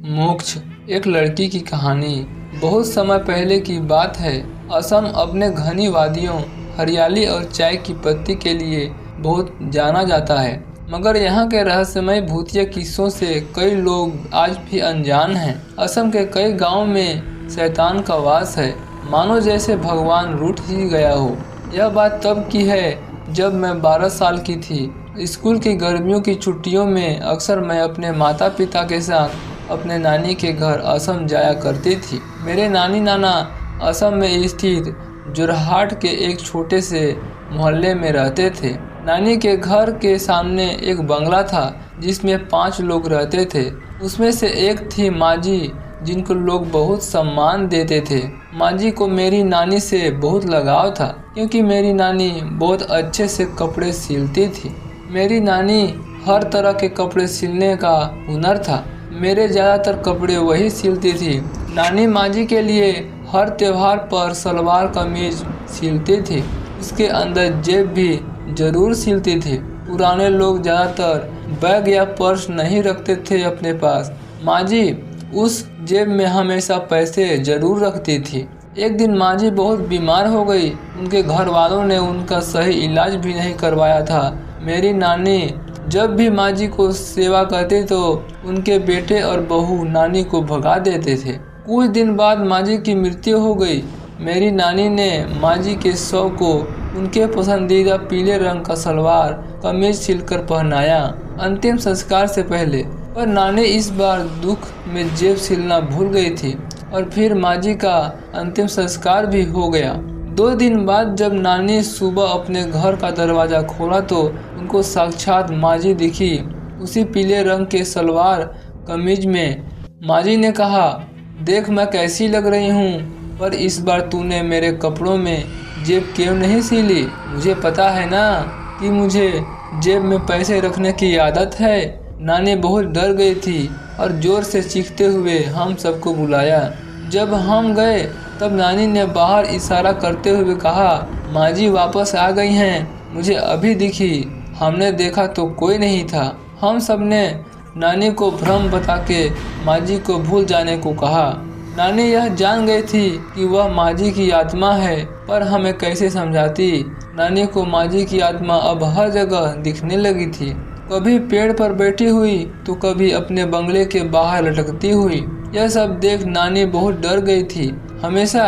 मोक्ष एक लड़की की कहानी। बहुत समय पहले की बात है। असम अपने घनी वादियों, हरियाली और चाय की पत्ती के लिए बहुत जाना जाता है, मगर यहाँ के रहस्यमय भूतिया किस्सों से कई लोग आज भी अनजान हैं। असम के कई गांवों में शैतान का वास है, मानो जैसे भगवान रूठ ही गया हो। यह बात तब की है जब मैं 12 साल की थी। स्कूल की गर्मियों की छुट्टियों में अक्सर मैं अपने माता पिता के साथ अपने नानी के घर असम जाया करती थी। मेरे नानी नाना असम में स्थित जोरहाट के एक छोटे से मोहल्ले में रहते थे। नानी के घर के सामने एक बंगला था जिसमें 5 लोग रहते थे। उसमें से एक थी माजी, जिनको लोग बहुत सम्मान देते थे। माजी को मेरी नानी से बहुत लगाव था, क्योंकि मेरी नानी बहुत अच्छे से कपड़े सिलती थी। मेरी नानी हर तरह के कपड़े सिलने का हुनर था। मेरे ज़्यादातर कपड़े वही सिलती थी। नानी माजी के लिए हर त्योहार पर सलवार कमीज सिलती थी। उसके अंदर जेब भी ज़रूर सिलती थी। पुराने लोग ज़्यादातर बैग या पर्स नहीं रखते थे अपने पास। माजी उस जेब में हमेशा पैसे ज़रूर रखती थी। एक दिन माजी बहुत बीमार हो गई। उनके घर वालों ने उनका सही इलाज भी नहीं करवाया था। मेरी नानी जब भी माजी को सेवा करते तो उनके बेटे और बहू नानी को भगा देते थे। कुछ दिन बाद माजी की मृत्यु हो गई। मेरी नानी ने माजी के शव को उनके पसंदीदा पीले रंग का सलवार कमीज सिलकर पहनाया अंतिम संस्कार से पहले। पर नानी इस बार दुख में जेब सिलना भूल गई थी और फिर माजी का अंतिम संस्कार भी हो गया। 2 दिन बाद जब नानी सुबह अपने घर का दरवाज़ा खोला तो उनको साक्षात माजी दिखी, उसी पीले रंग के सलवार कमीज में। माजी ने कहा, देख मैं कैसी लग रही हूँ, पर इस बार तूने मेरे कपड़ों में जेब क्यों नहीं सिली? मुझे पता है ना कि मुझे जेब में पैसे रखने की आदत है। नानी बहुत डर गई थी और ज़ोर से चीखते हुए हम सबको बुलाया। जब हम गए तब नानी ने बाहर इशारा करते हुए कहा, माजी वापस आ गई हैं, मुझे अभी दिखी। हमने देखा तो कोई नहीं था। हम सब ने नानी को भ्रम बता के माजी को भूल जाने को कहा। नानी यह जान गई थी कि वह माजी की आत्मा है, पर हमें कैसे समझाती। नानी को माजी की आत्मा अब हर जगह दिखने लगी थी, कभी पेड़ पर बैठी हुई तो कभी अपने बंगले के बाहर लटकती हुई। यह सब देख नानी बहुत डर गई थी। हमेशा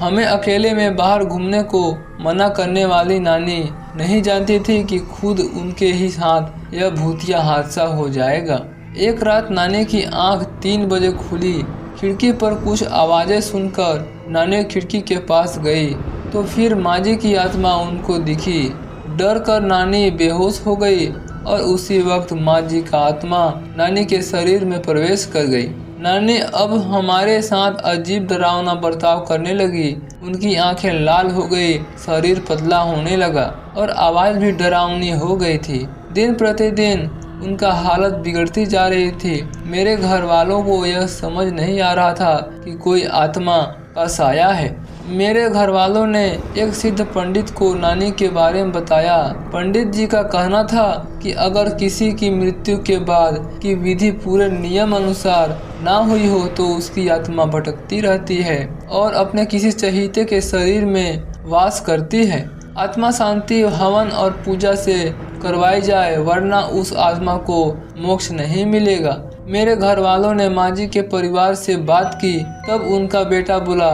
हमें अकेले में बाहर घूमने को मना करने वाली नानी नहीं जानती थी कि खुद उनके ही साथ यह भूतिया हादसा हो जाएगा। एक रात नानी की आंख 3 बजे खुली। खिड़की पर कुछ आवाज़ें सुनकर नानी खिड़की के पास गई तो फिर माजी की आत्मा उनको दिखी। डर कर नानी बेहोश हो गई और उसी वक्त माजी का आत्मा नानी के शरीर में प्रवेश कर गई। नानी अब हमारे साथ अजीब डरावना बर्ताव करने लगी। उनकी आंखें लाल हो गई, शरीर पतला होने लगा और आवाज़ भी डरावनी हो गई थी। दिन प्रतिदिन उनका हालत बिगड़ती जा रही थी। मेरे घर वालों को यह समझ नहीं आ रहा था कि कोई आत्मा का साया है। मेरे घर वालों ने एक सिद्ध पंडित को नानी के बारे में बताया। पंडित जी का कहना था कि अगर किसी की मृत्यु के बाद की विधि पूरे नियम अनुसार ना हुई हो तो उसकी आत्मा भटकती रहती है और अपने किसी चहीते के शरीर में वास करती है। आत्मा शांति हवन और पूजा से करवाई जाए, वरना उस आत्मा को मोक्ष नहीं मिलेगा। मेरे घर वालों ने माजी के परिवार से बात की, तब उनका बेटा बोला,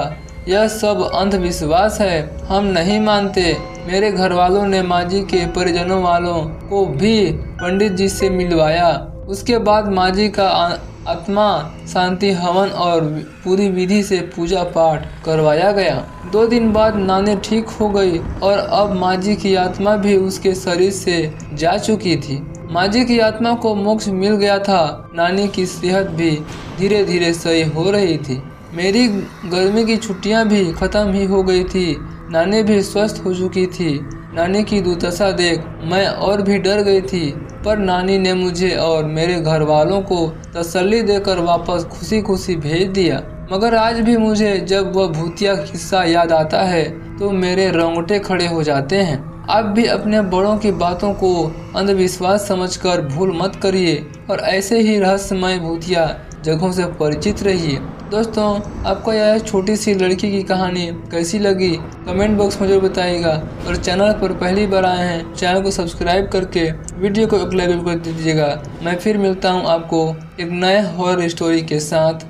यह सब अंधविश्वास है, हम नहीं मानते। मेरे घर वालों ने माजी के परिजनों वालों को भी पंडित जी से मिलवाया। उसके बाद माजी का आत्मा शांति हवन और पूरी विधि से पूजा पाठ करवाया गया। 2 दिन बाद नानी ठीक हो गई और अब माजी की आत्मा भी उसके शरीर से जा चुकी थी। माजी की आत्मा को मोक्ष मिल गया था। नानी की सेहत भी धीरे धीरे सही हो रही थी। मेरी गर्मी की छुट्टियां भी खत्म ही हो गई थी। नानी भी स्वस्थ हो चुकी थी। नानी की दुर्दशा देख मैं और भी डर गई थी, पर नानी ने मुझे और मेरे घर वालों को तसल्ली देकर वापस खुशी खुशी भेज दिया। मगर आज भी मुझे जब वह भूतिया किस्सा याद आता है तो मेरे रोंगटे खड़े हो जाते हैं। आप भी अपने बड़ों की बातों को अंधविश्वास समझकर भूल मत करिए और ऐसे ही रहस्यमय भूतिया जगहों से परिचित रहिए। दोस्तों, आपको यह छोटी सी लड़की की कहानी कैसी लगी कमेंट बॉक्स में जरूर बताइएगा, और चैनल पर पहली बार आए हैं चैनल को सब्सक्राइब करके वीडियो को एक लाइक कर दीजिएगा। मैं फिर मिलता हूँ आपको एक नए हॉरर स्टोरी के साथ।